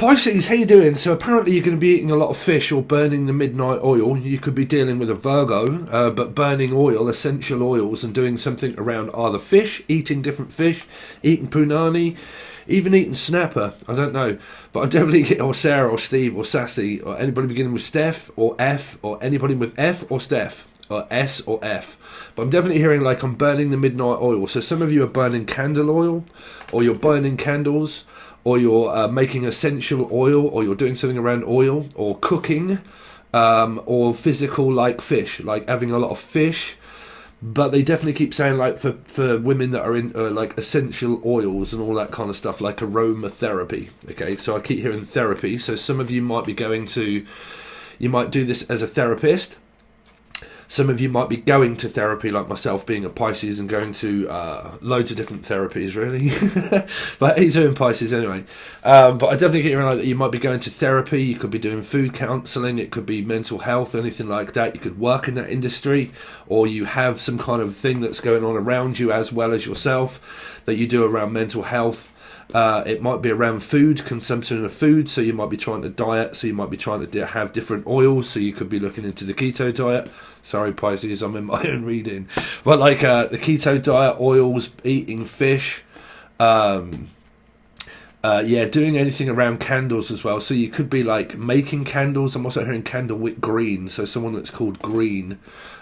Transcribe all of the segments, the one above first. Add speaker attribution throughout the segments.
Speaker 1: Pisces, how you doing? So apparently you're going to be eating a lot of fish or burning the midnight oil. You could be dealing with a Virgo, but burning oil, essential oils, and doing something around either fish, eating different fish, eating punani, even eating snapper. I don't know, but I definitely get, or Sarah or Steve or Sassy or anybody beginning with Steph or F or anybody with F or Steph or S or F. But I'm definitely hearing like I'm burning the midnight oil. So some of you are burning candle oil, or you're burning candles, or you're making essential oil, or you're doing something around oil, or cooking, or physical like fish, like having a lot of fish. But they definitely keep saying like for women that are in like essential oils and all that kind of stuff, like aromatherapy. Okay, so I keep hearing therapy. So some of you might be you might do this as a therapist. Some of you might be going to therapy, like myself, being a Pisces, and going to loads of different therapies, really. But he's doing Pisces anyway. But I definitely get around like that. You might be going to therapy. You could be doing food counselling. It could be mental health, anything like that. You could work in that industry, or you have some kind of thing that's going on around you as well as yourself that you do around mental health. It might be around food, consumption of food, so you might be trying to diet, so you might be trying to have different oils, so you could be looking into the keto diet. Sorry Pisces, I'm in my own reading. But like the keto diet, oils, eating fish, doing anything around candles as well. So you could be like making candles. I'm also hearing candlewick green, so someone that's called green.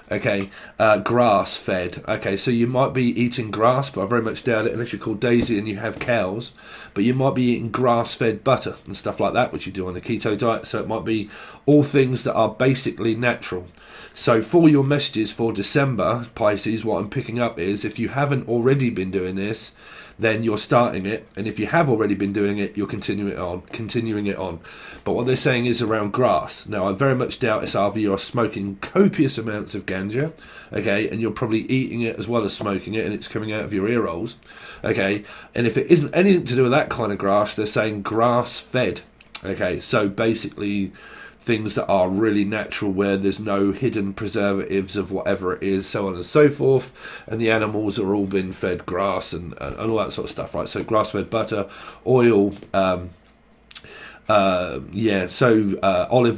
Speaker 1: Okay, grass fed. Okay, so you might be eating grass, but I very much doubt it unless you're called Daisy and you have cows. But you might be eating grass fed butter and stuff like that, which you do on the keto diet. So it might be all things that are basically natural. So for your messages for December, Pisces, what I'm picking up is if you haven't already been doing this, then you're starting it, and if you have already been doing it, you're continuing it on. But what they're saying is around grass. Now, I very much doubt it's either you're smoking copious amounts of ganja, okay, and you're probably eating it as well as smoking it, and it's coming out of your ear rolls, okay, and if it isn't anything to do with that kind of grass, they're saying grass-fed, okay, so basically things that are really natural, where there's no hidden preservatives of whatever it is, so on and so forth, and the animals are all being fed grass and all that sort of stuff, right? So grass-fed butter, oil, olive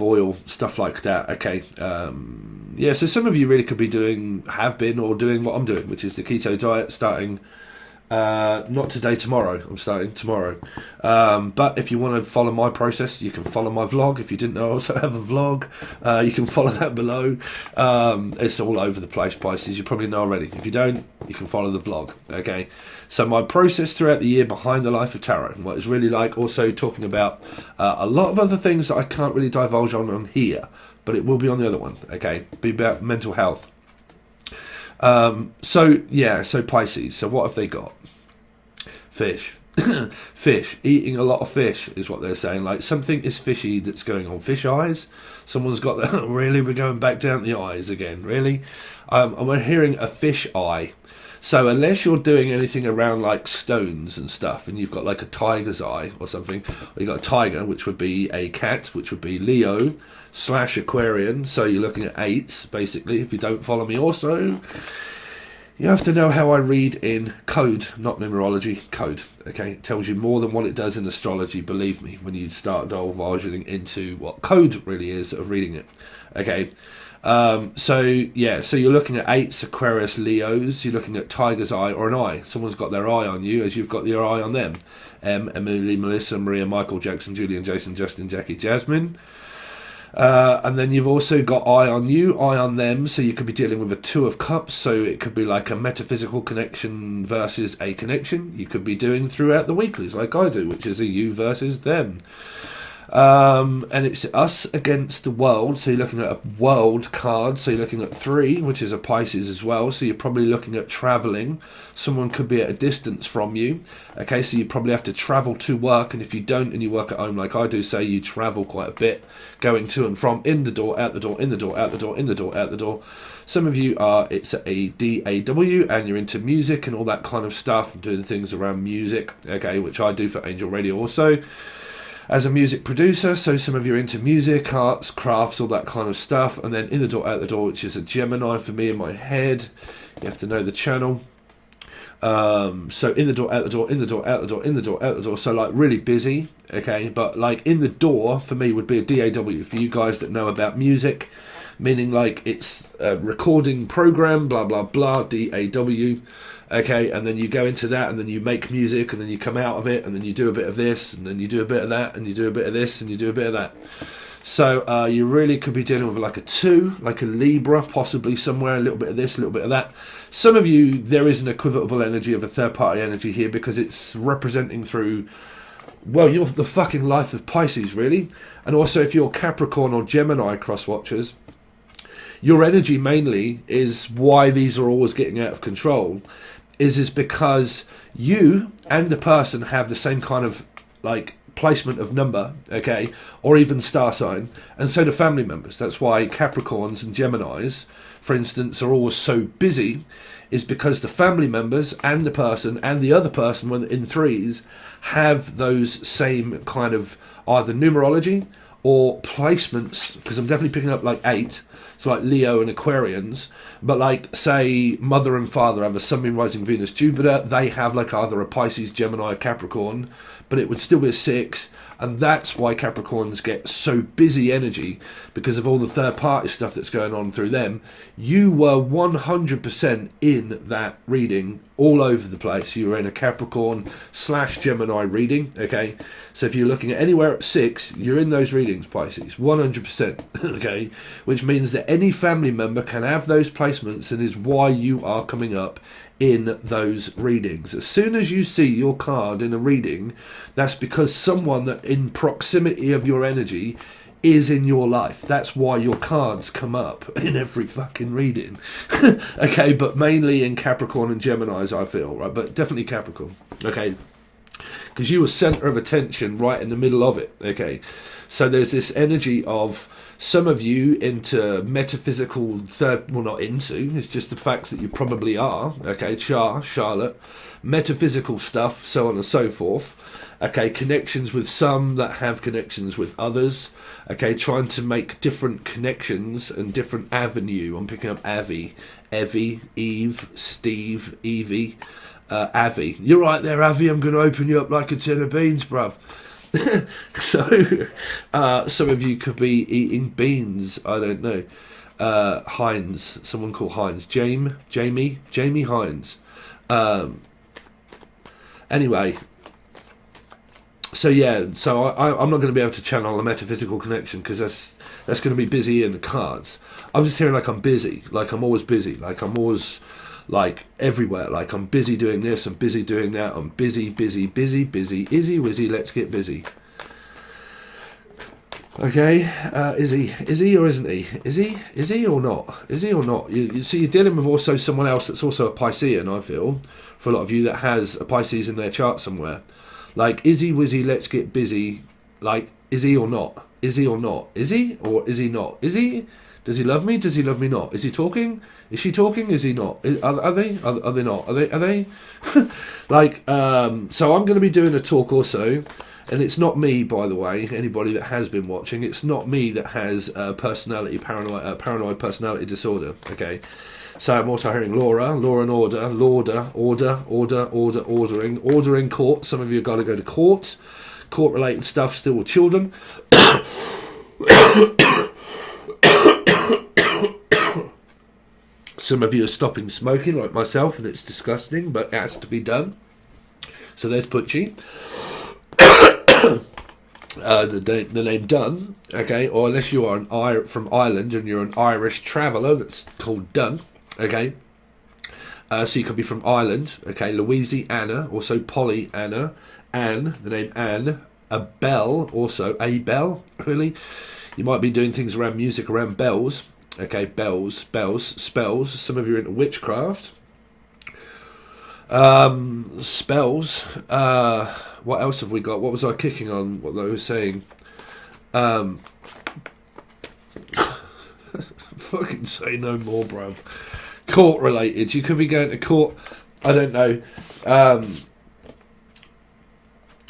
Speaker 1: oil, stuff like that, okay. So some of you really could be have been or doing what I'm doing, which is the keto diet, starting not today, tomorrow. I'm starting tomorrow. But if you want to follow my process, you can follow my vlog. If you didn't know, I also have a vlog. You can follow that below. It's all over the place, Pisces. You probably know already. If you don't, you can follow the vlog. Okay. So my process throughout the year behind the life of tarot, what it's really like, also talking about a lot of other things that I can't really divulge on here, but it will be on the other one. Okay. Be about mental health. So Pisces, so what have they got? Fish. Fish. Eating a lot of fish is what they're saying. Like something is fishy that's going on. Fish eyes. Someone's got that. Really? We're going back down the eyes again. Really? I'm hearing a fish eye. So unless you're doing anything around like stones and stuff, and you've got like a tiger's eye or something, or you've got a tiger, which would be a cat, which would be Leo / Aquarian, so you're looking at 8s, basically, if you don't follow me. Also, you have to know how I read in code, not numerology, code, okay? It tells you more than what it does in astrology, believe me, when you start divulging into what code really is of reading it, okay? So you're looking at 8s, Aquarius, Leos, you're looking at tiger's eye or an eye. Someone's got their eye on you as you've got your eye on them. Emily, Melissa, Maria, Michael, Jackson, Julian, Jason, Justin, Jackie, Jasmine. And then you've also got eye on you, eye on them, so you could be dealing with a 2 of cups, so it could be like a metaphysical connection versus a connection you could be doing throughout the weeklies, like I do, which is a you versus them. And it's us against the world, so you're looking at a world card, so you're looking at 3, which is a Pisces as well, so you're probably looking at travelling. Someone could be at a distance from you, okay, so you probably have to travel to work, and if you don't and you work at home like I do, say you travel quite a bit, going to and from, in the door, out the door, in the door, out the door, in the door, out the door. Some of you are, it's a DAW, and you're into music and all that kind of stuff, doing things around music, okay, which I do for Angel Radio also, as a music producer. So some of you are into music, arts, crafts, all that kind of stuff. And then in the door, out the door, which is a Gemini for me in my head. You have to know the channel. So in the door, out the door, in the door, out the door, in the door, out the door. So like really busy, okay. But like in the door for me would be a DAW for you guys that know about music, meaning like it's a recording program, blah blah blah, DAW. Okay, and then you go into that, and then you make music, and then you come out of it, and then you do a bit of this, and then you do a bit of that, and you do a bit of this, and you do a bit of that. So you really could be dealing with like a 2, like a Libra, possibly somewhere, a little bit of this, a little bit of that. Some of you, there is an equivocal energy of a third-party energy here because it's representing through, well, you're the fucking life of Pisces, really. And also if you're Capricorn or Gemini cross-watchers, your energy mainly is why these are always getting out of control, is because you and the person have the same kind of like placement of number, okay, or even star sign, and so do family members. That's why Capricorns and Geminis, for instance, are always so busy, is because the family members and the person and the other person, when in threes, have those same kind of either numerology or placements, because I'm definitely picking up like 8, so like Leo and Aquarians, but like say mother and father have a Sun, Moon, Rising, Venus, Jupiter, they have like either a Pisces, Gemini, or Capricorn, but it would still be a 6, and that's why Capricorns get so busy energy, because of all the third party stuff that's going on through them. You were 100% in that reading all over the place. You were in a Capricorn / Gemini reading, okay? So if you're looking at anywhere at 6, you're in those readings, Pisces, 100%, okay? Which means that any family member can have those placements, and is why you are coming up in those readings. As soon as you see your card in a reading, that's because someone that in proximity of your energy is in your life. That's why your cards come up in every fucking reading. Okay, but mainly in Capricorn and Geminis, I feel, right? But definitely Capricorn, okay? Because you were center of attention right in the middle of it, okay? So there's this energy of some of you into metaphysical not into, it's just the fact that you probably are, okay, Charlotte, metaphysical stuff, so on and so forth, okay, connections with some that have connections with others, okay, trying to make different connections and different avenue. I'm picking up Evie, Eve, Steve, Evie, Avi. You're right there, Avi, I'm going to open you up like a tin of beans, bruv. So some of you could be eating beans, I don't know. Hines, someone called Hines, Jamie Hines. Anyway, so yeah, so I'm not going to be able to channel a metaphysical connection because that's going to be busy in the cards. I'm just hearing like I'm busy, like I'm always busy, like I'm always like everywhere, like I'm busy doing this, I'm busy doing that, I'm busy, izzy wizzy, let's get busy. Okay, is he or isn't he? Is he or not? You see, you're dealing with also someone else that's also a Piscean, I feel, for a lot of you that has a Pisces in their chart somewhere. Like, izzy wizzy, let's get busy. Like, is he or not? Is he or not? Is he or is he not? Is he? Does he love me? Does he love me not? Is he talking? Is she talking? Is he not? Are they? Are they not? Are they? Like, so I'm going to be doing a talk also, and it's not me, by the way. Anybody that has been watching, it's not me that has paranoid personality disorder. Okay, so I'm also hearing Law and ordering court. Some of you have got to go to court-related stuff. Still with children. Some of you are stopping smoking, like myself, and it's disgusting, but it has to be done. So there's Putchie. The name Dunn, okay, or unless you are from Ireland and you're an Irish traveller, that's called Dunn, okay. So you could be from Ireland, okay. Louisiana, also Pollyanna, Anne, the name Anne, a bell, also a bell, really. You might be doing things around music, around bells. Okay, bells, spells. Some of you are into witchcraft. Spells. What else have we got? What was I kicking on? What they were saying? Fucking say no more, bruv. Court related. You could be going to court. I don't know.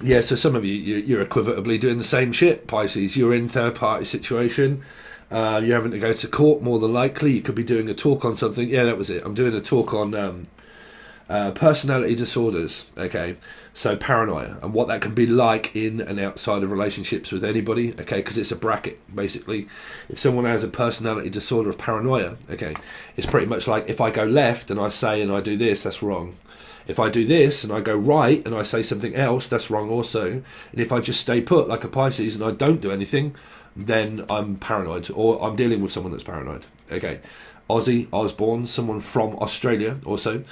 Speaker 1: Yeah, so some of you're equivotably doing the same shit, Pisces. You're in third party situation. You're having to go to court more than likely. You could be doing a talk on something. Yeah, that was it. I'm doing a talk on Personality disorders, okay, so paranoia, and what that can be like in and outside of relationships with anybody, okay, because it's a bracket, basically. If someone has a personality disorder of paranoia, okay, it's pretty much like, if I go left and I say and I do this, that's wrong. If I do this and I go right and I say something else, that's wrong also. And if I just stay put like a Pisces and I don't do anything, then I'm paranoid, or I'm dealing with someone that's paranoid, okay. Aussie, Osborne, someone from Australia also.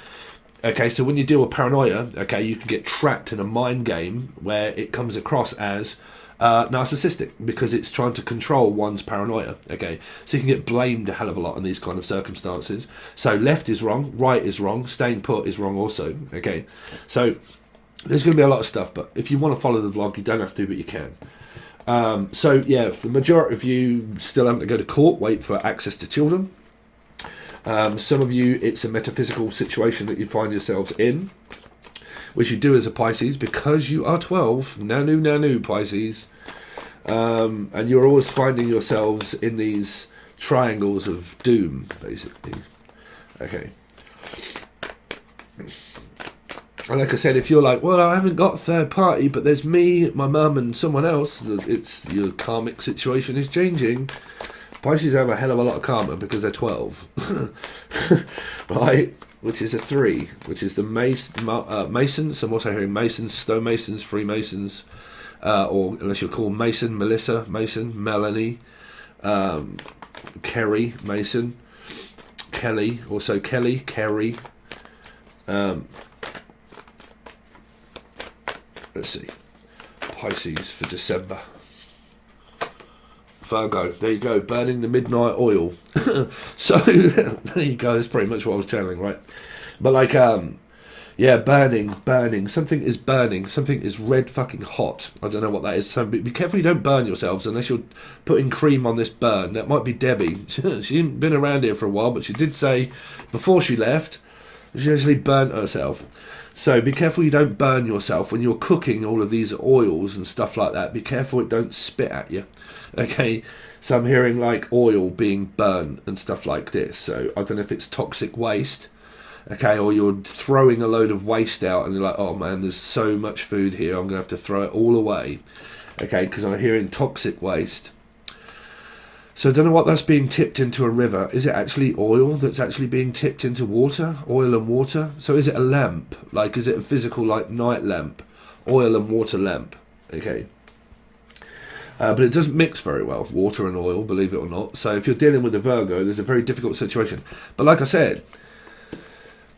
Speaker 1: Okay, so when you deal with paranoia, okay, you can get trapped in a mind game where it comes across as narcissistic, because it's trying to control one's paranoia, okay? So you can get blamed a hell of a lot in these kind of circumstances. So left is wrong, right is wrong, staying put is wrong also, okay? So there's going to be a lot of stuff, but if you want to follow the vlog, you don't have to, but you can. So yeah, for the majority of you still having to go to court, wait for access to children. Some of you, it's a metaphysical situation that you find yourselves in, which you do as a Pisces, because you are 12, nanu Pisces, and you're always finding yourselves in these triangles of doom, basically. Okay. And like I said, if you're like, well, I haven't got a third party, but there's me, my mum, and someone else, it's your karmic situation is changing. Pisces have a hell of a lot of karma because they're 12, right? Which is a 3, which is the Masons. I'm also hearing Masons, stonemasons, Freemasons, or unless you're called Mason, Melissa Mason, Melanie, Kerry Mason, Kelly, also Kelly, Kerry. Let's see, Pisces for December. Virgo, there you go, burning the midnight oil. So there you go, that's pretty much what I was channeling, right? But like, yeah, burning, something is burning, something is red fucking hot. I don't know what that is, so be careful you don't burn yourselves unless you're putting cream on this burn. That might be Debbie. She hadn't been around here for a while, but she did say before she left, she actually burnt herself. So be careful you don't burn yourself when you're cooking all of these oils and stuff like that. Be careful it don't spit at you. Okay, so I'm hearing like oil being burnt and stuff like this. So I don't know if it's toxic waste, okay, or you're throwing a load of waste out and you're like, oh man, there's so much food here, I'm going to have to throw it all away, okay, because I'm hearing toxic waste. So I don't know what that's being tipped into a river. Is it actually oil that's actually being tipped into water? Oil and water? So is it a lamp? Like, is it a physical, like, night lamp? Oil and water lamp. Okay. But it doesn't mix very well, water and oil, believe it or not. So if you're dealing with a Virgo, there's a very difficult situation. But like I said,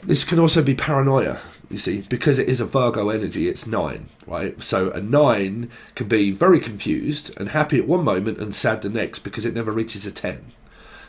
Speaker 1: this can also be paranoia, you see, because it is a Virgo energy, it's 9, right? So a 9 can be very confused and happy at one moment and sad the next because it never reaches a 10.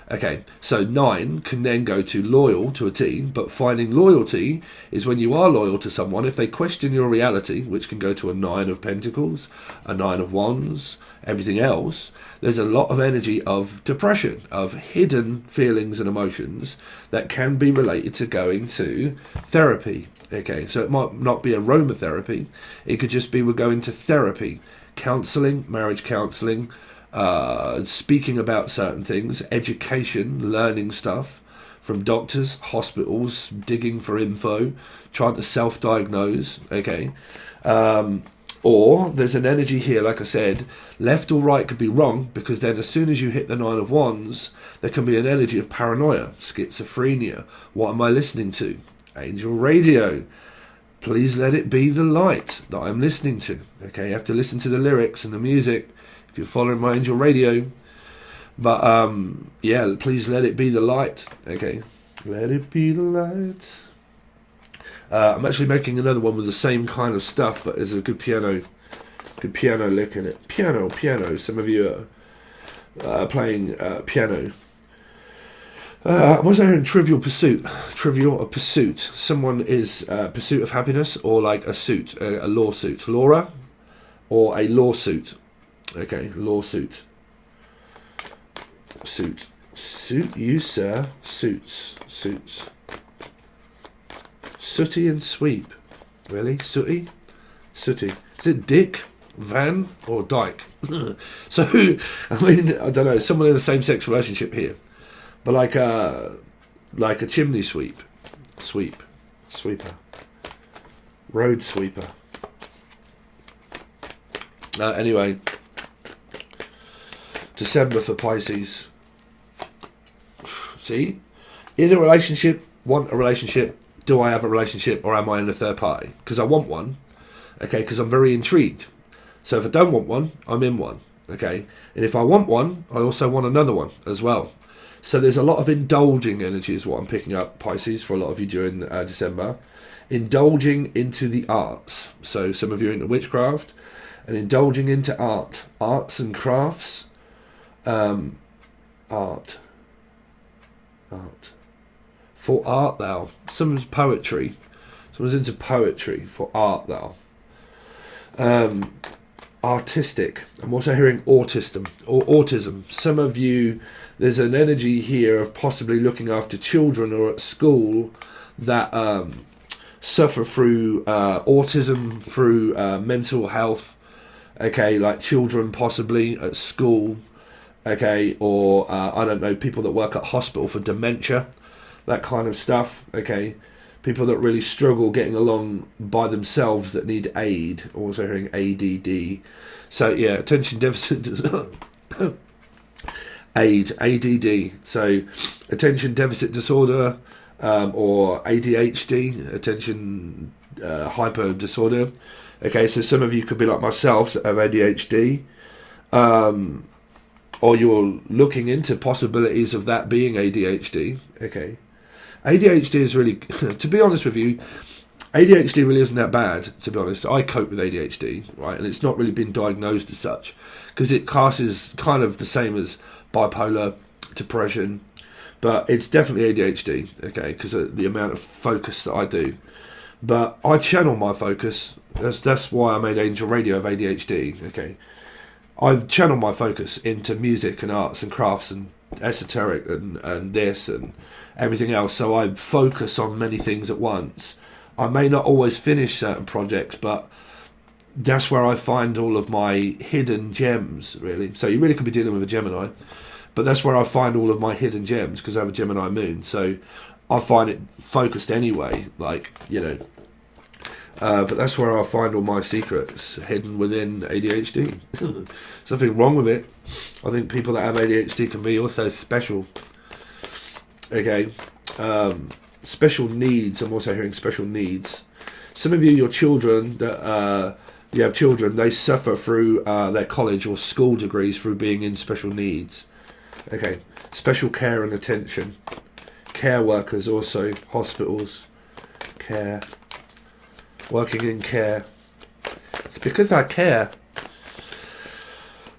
Speaker 1: Okay, so 9 can then go to loyal to a T, but finding loyalty is when you are loyal to someone. If they question your reality, which can go to a 9 of Pentacles, a 9 of Wands, everything else, there's a lot of energy of depression, of hidden feelings and emotions that can be related to going to therapy. Okay, so it might not be aromatherapy. It could just be we're going to therapy, counselling, marriage counselling, speaking about certain things, education, learning stuff from doctors, hospitals, digging for info, trying to self-diagnose, okay? Or there's an energy here, like I said, left or right could be wrong, because then as soon as you hit the 9 of Wands, there can be an energy of paranoia, schizophrenia. What am I listening to? Angel radio. Please let it be the light that I'm listening to. Okay, you have to listen to the lyrics and the music if you're following my angel radio. But yeah, please let it be the light. Okay, let it be the light. I'm actually making another one with the same kind of stuff, but there's a good piano lick in it. Piano. Some of you are playing piano. I'm also hearing Trivial Pursuit. Trivial Pursuit. Someone is pursuit of happiness, or like a suit, a lawsuit. Laura, or a lawsuit. Okay, lawsuit. Suit you, sir. Suits. Sooty and sweep. Really? Sooty? Sooty. Is it Dick, Van, or Dyke? So, I mean, I don't know. Someone in a same-sex relationship here. But like a chimney sweep. Sweeper. Road sweeper. Anyway, December for Pisces. See? In a relationship, want a relationship, do I have a relationship or am I in a third party? Because I want one, okay, because I'm very intrigued. So if I don't want one, I'm in one, okay? And if I want one, I also want another one as well. So there's a lot of indulging energy is what I'm picking up, Pisces, for a lot of you during December. Indulging into the arts. So some of you are into witchcraft and indulging into arts and crafts. Art. For art thou. Someone's poetry. Someone's into poetry. For art thou. Artistic. I'm also hearing autism. Some of you, there's an energy here of possibly looking after children or at school that suffer through autism, through mental health, okay, like children possibly at school, okay, or I don't know, people that work at hospital for dementia, that kind of stuff, okay, people that really struggle getting along by themselves that need aid, also hearing ADD, so yeah, attention deficit disorder. ADD, so attention deficit disorder, or ADHD, attention hyper disorder. Okay, so some of you could be like myself, that have ADHD, or you're looking into possibilities of that being ADHD. Okay, ADHD is really, to be honest with you, ADHD really isn't that bad, to be honest. I cope with ADHD, right, and it's not really been diagnosed as such, because it classes kind of the same as bipolar, depression, but it's definitely ADHD, okay, because of the amount of focus that I do. But I channel my focus. That's why I made Angel Radio of ADHD, okay. I've channeled my focus into music and arts and crafts and esoteric and this and everything else, so I focus on many things at once. I may not always finish certain projects, but that's where I find all of my hidden gems, really. So you really could be dealing with a Gemini, but that's where I find all of my hidden gems, because I have a Gemini moon. So I find it focused anyway, like, you know. But that's where I find all my secrets, hidden within ADHD. There's nothing wrong with it. I think people that have ADHD can be also special. Okay. Special needs. I'm also hearing special needs. Some of you, your children, that you have children, they suffer through their college or school degrees through being in special needs. Okay. Special care and attention. Care workers also. Hospitals. Care. Working in care. It's because I care.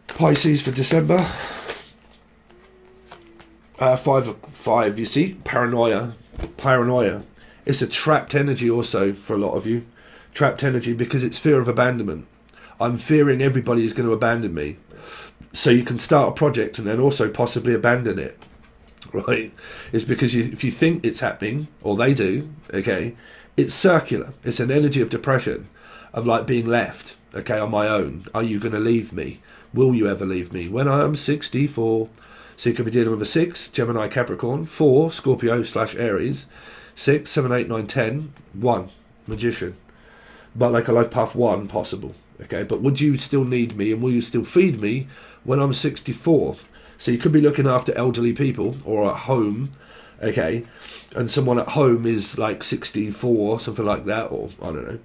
Speaker 1: Pisces for December. 5, you see? Paranoia. It's a trapped energy also for a lot of you. Trapped energy because it's fear of abandonment. I'm fearing everybody is going to abandon me. So you can start a project and then also possibly abandon it. Right? It's because if you think it's happening, or they do, okay, it's circular. It's an energy of depression, of like being left, okay, on my own. Are you going to leave me? Will you ever leave me? When I am 64. So you could be dealing with a 6, Gemini, Capricorn, 4, Scorpio / Aries, 6, 7, 8, 9, 10, 1, Magician. But like a life path 1 possible, okay? But would you still need me and will you still feed me when I'm 64? So you could be looking after elderly people or at home, okay? And someone at home is like 64, something like that, or I don't know.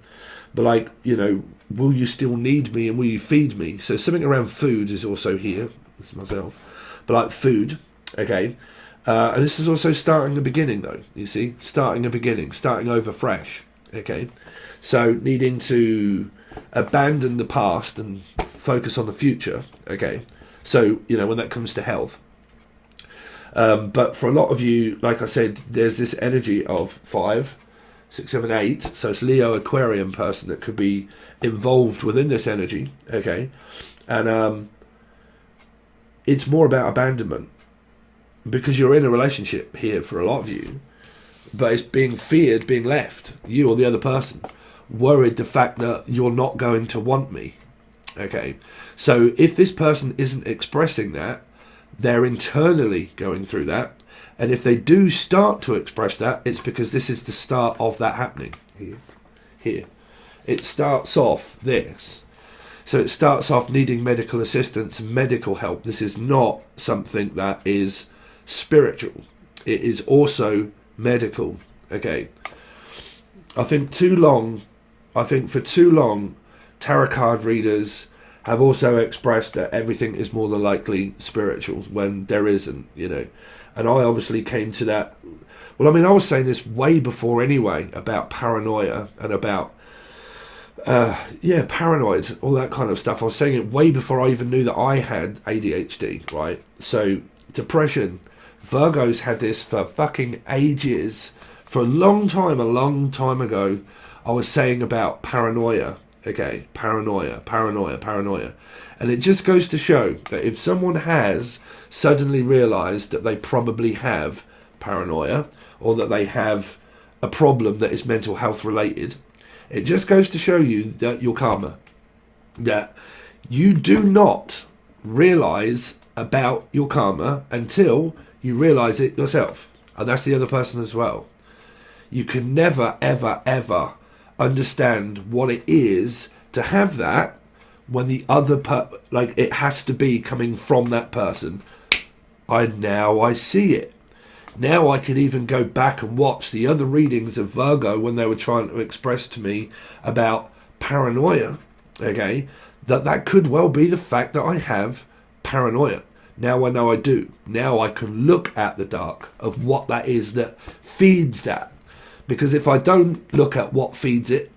Speaker 1: But like, you know, will you still need me and will you feed me? So something around food is also here. This is myself. But like food, okay? And this is also starting a beginning though, you see? Starting a beginning, starting over fresh, okay? So needing to abandon the past and focus on the future, okay? So, you know, when that comes to health. But for a lot of you, like I said, there's this energy of 5, 6, 7, 8. So it's Leo, Aquarium person that could be involved within this energy, okay? And it's more about abandonment because you're in a relationship here for a lot of you, but it's being feared, being left, you or the other person, worried the fact that you're not going to want me, okay? So if this person isn't expressing that, they're internally going through that, And if they do start to express that, it's because this is the start of that happening. Here. It starts off this. So it starts off needing medical assistance, medical help. This is not something that is spiritual. It is also medical. Okay. I think for too long, tarot card readers have also expressed that everything is more than likely spiritual when there isn't, you know. And I obviously came to that. Well, I mean, I was saying this way before anyway about paranoia and about, paranoid, all that kind of stuff. I was saying it way before I even knew that I had ADHD, right? So, depression. Virgos had this for fucking ages. For a long time ago, I was saying about paranoia. Okay, paranoia. And it just goes to show that if someone has suddenly realised that they probably have paranoia, or that they have a problem that is mental health related, it just goes to show you that your karma, that you do not realise about your karma until you realise it yourself. And that's the other person as well. You can never, ever, ever understand what it is to have that when the other it has to be coming from that person. I see it. Now I could even go back and watch the other readings of Virgo when they were trying to express to me about paranoia, okay, that could well be the fact that I have paranoia. Now I know I do. Now I can look at the dark of what that is that feeds that. Because if I don't look at what feeds it,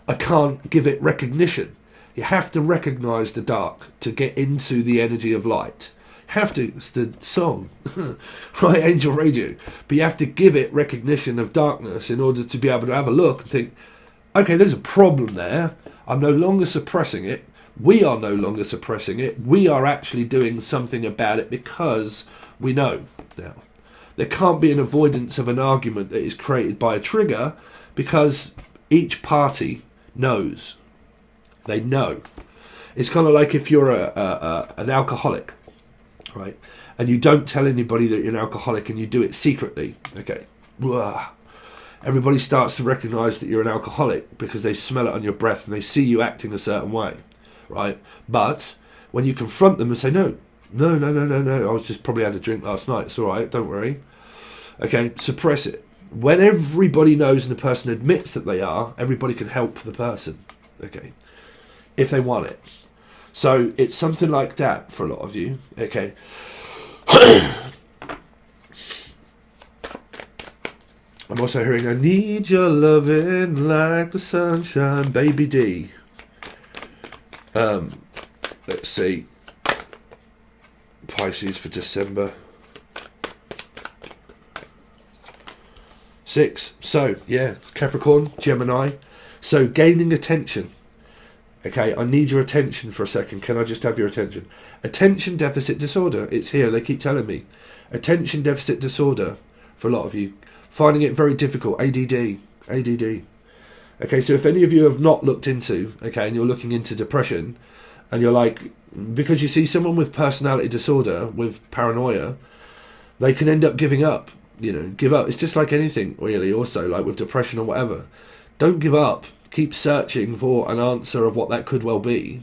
Speaker 1: I can't give it recognition. You have to recognise the dark to get into the energy of light. You have to. It's the song, right? Angel Radio. But you have to give it recognition of darkness in order to be able to have a look and think, okay, there's a problem there. I'm no longer suppressing it. We are no longer suppressing it. We are actually doing something about it because we know now. There can't be an avoidance of an argument that is created by a trigger because each party knows. They know. It's kind of like if you're an alcoholic, right? And you don't tell anybody that you're an alcoholic and you do it secretly, okay? Everybody starts to recognise that you're an alcoholic because they smell it on your breath and they see you acting a certain way, right? But when you confront them and say, no, I was just probably had a drink last night, it's all right, don't worry. Okay, suppress it. When everybody knows and the person admits that they are, everybody can help the person, okay, if they want it. So it's something like that for a lot of you, okay. I'm also hearing, I need your loving like the sunshine, baby D. Let's see. Pisces for December. 6. So, yeah, it's Capricorn, Gemini. So, gaining attention. Okay, I need your attention for a second. Can I just have your attention? Attention deficit disorder. It's here. They keep telling me. Attention deficit disorder for a lot of you. Finding it very difficult. ADD. Okay, so if any of you have not looked into, okay, and you're looking into depression, and you're like, because you see someone with personality disorder, with paranoia, they can end up giving up. You know, give up. It's just like anything, really, also, like with depression or whatever. Don't give up. Keep searching for an answer of what that could well be.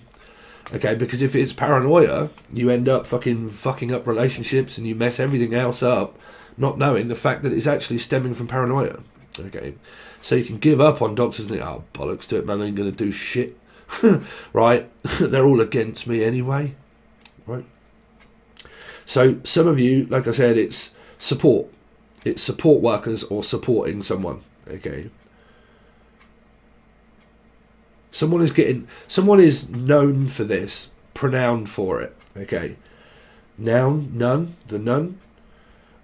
Speaker 1: Okay, because if it's paranoia, you end up fucking up relationships and you mess everything else up, not knowing the fact that it's actually stemming from paranoia. Okay, so you can give up on doctors and think, oh, bollocks to it, man, they ain't going to do shit. Right? They're all against me anyway. Right? So some of you, like I said, it's support. It's support workers or supporting someone. Okay. Someone is known for this, pronounced for it. Okay. Noun, none, the nun.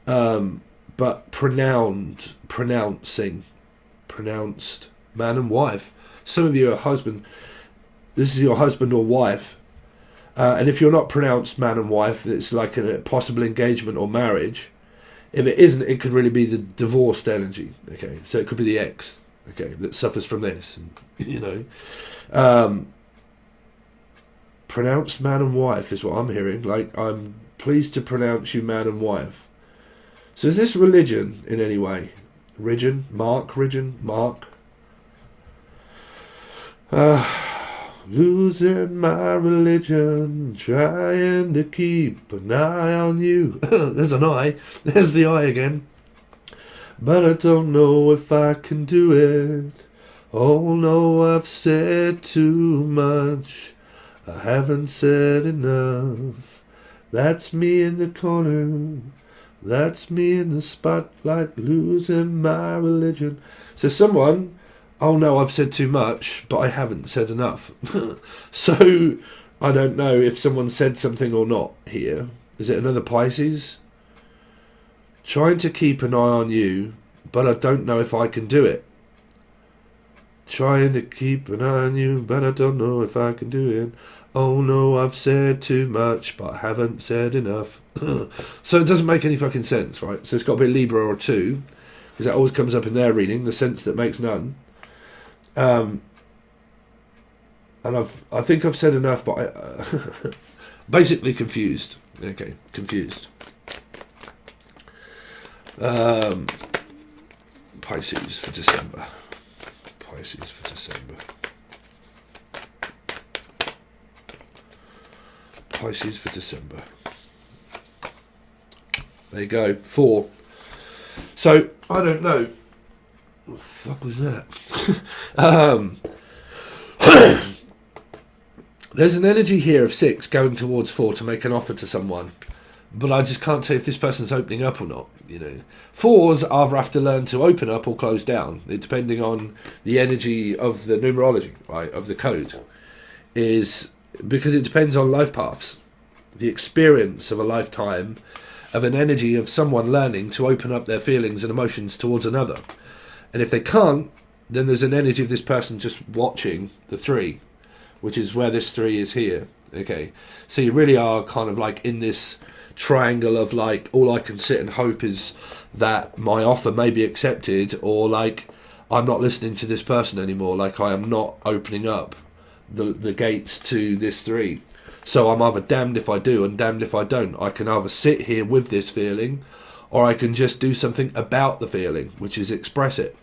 Speaker 1: But pronounced, man and wife. Some of you are husband. This is your husband or wife. And if you're not pronounced man and wife, it's like a possible engagement or marriage. If it isn't, it could really be the divorced energy. Okay, so it could be the ex. Okay, that suffers from this. And, you know, pronounced man and wife is what I'm hearing. Like, I'm pleased to pronounce you man and wife. So is this religion in any way? Religion? Mark? Losing my religion, trying to keep an eye on you. There's an eye. There's the eye again. But I don't know if I can do it. Oh no, I've said too much. I haven't said enough. That's me in the corner. That's me in the spotlight, losing my religion. So someone, oh no, I've said too much, but I haven't said enough. So I don't know if someone said something or not here. Is it another Pisces? Trying to keep an eye on you, but I don't know if I can do it. Trying to keep an eye on you, but I don't know if I can do it. Oh no, I've said too much, but I haven't said enough. So it doesn't make any fucking sense, right? So it's got to be a Libra or a 2, because that always comes up in their reading, the sense that makes none. And I think I've said enough, but I basically confused. Okay, confused. Pisces for December. Pisces for December. Pisces for December. There you go. 4. So I don't know. What the fuck was that? There's an energy here of 6 going towards 4 to make an offer to someone, but I just can't say if this person's opening up or not. You know, 4s either have to learn to open up or close down. It depending on the energy of the numerology, right, of the code, is because it depends on life paths, the experience of a lifetime, of an energy of someone learning to open up their feelings and emotions towards another. And if they can't, then there's an energy of this person just watching the 3, which is where this 3 is here. Okay, so you really are kind of like in this triangle of like, all I can sit and hope is that my offer may be accepted, or like I'm not listening to this person anymore, like I am not opening up the gates to this 3. So I'm either damned if I do and damned if I don't. I can either sit here with this feeling, or I can just do something about the feeling, which is express it.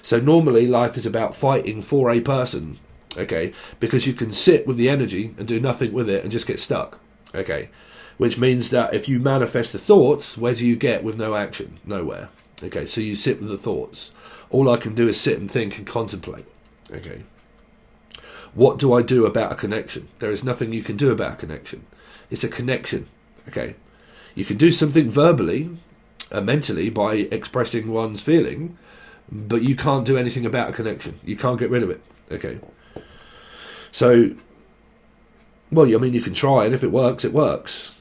Speaker 1: So normally life is about fighting for a person, okay, because you can sit with the energy and do nothing with it and just get stuck, okay, which means that if you manifest the thoughts, where do you get with no action? Nowhere. Okay, so you sit with the thoughts. All I can do is sit and think and contemplate. Okay, what do I do about a connection? There is nothing you can do about a connection. It's a connection. Okay, you can do something verbally, mentally, by expressing one's feeling, but you can't do anything about a connection. You can't get rid of it. Okay, so, well, I mean, you can try, and if it works, it works.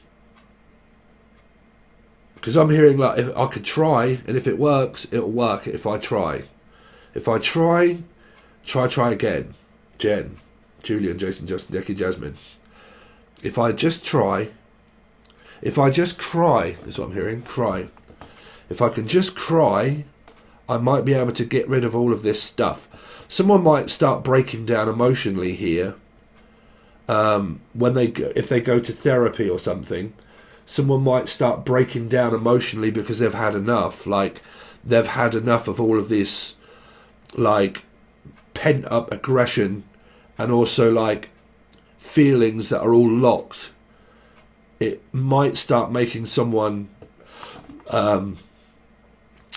Speaker 1: Because I'm hearing like, if I could try, and if it works, it'll work if I try. If I try again. Jen, Julian, Jason, Justin, Decky, Jasmine. If I just cry, that's what I'm hearing, cry. If I can just cry, I might be able to get rid of all of this stuff. Someone might start breaking down emotionally here. If they go to therapy or something, someone might start breaking down emotionally because they've had enough. Like, they've had enough of all of this, like, pent up aggression, and also like feelings that are all locked. It might start making someone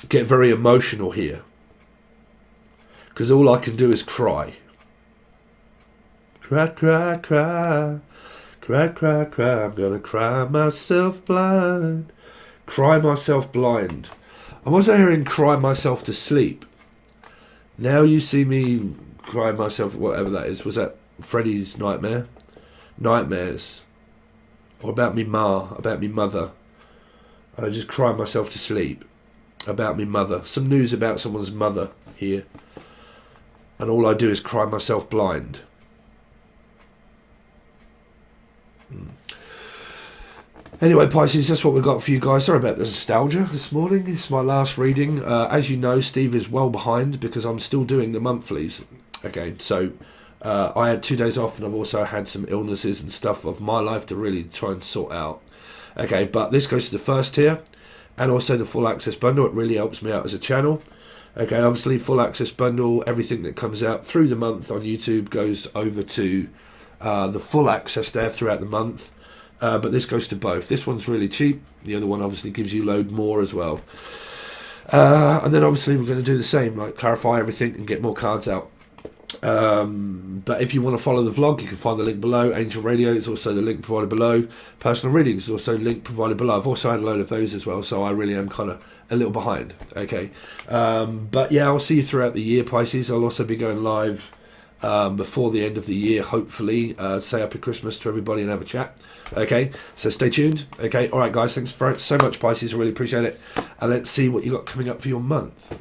Speaker 1: get very emotional here, because all I can do is cry. Cry, cry, cry. Cry, cry, cry. I'm gonna cry myself blind. Cry myself blind. I'm also hearing cry myself to sleep. Now you see me cry myself, whatever that is. Was that Freddy's nightmare? Nightmares. Or about me mother. I just cry myself to sleep about me mother. Some news about someone's mother here. And all I do is cry myself blind. Anyway, Pisces, that's what we've got for you guys. Sorry about the nostalgia this morning. It's my last reading. As you know, Steve is well behind because I'm still doing the monthlies. Okay, so I had 2 days off, and I've also had some illnesses and stuff of my life to really try and sort out. Okay, but this goes to the first tier. and also the full access bundle. It really helps me out as a channel. Okay, obviously full access bundle, everything that comes out through the month on YouTube goes over to the full access there throughout the month. But this goes to both. This one's really cheap. The other one obviously gives you load more as well. And then obviously we're going to do the same, like clarify everything and get more cards out. But if you want to follow the vlog, you can find the link below. Angel Radio is also the link provided below. Personal readings is also link provided below. I've also had a load of those as well, so I really am kind of a little behind. Okay, but yeah, I'll see you throughout the year, Pisces. I'll also be going live before the end of the year, hopefully. Say happy Christmas to everybody and have a chat. Okay, so stay tuned. Okay, all right, guys, thanks so much, Pisces. I really appreciate it. And let's see what you got coming up for your month.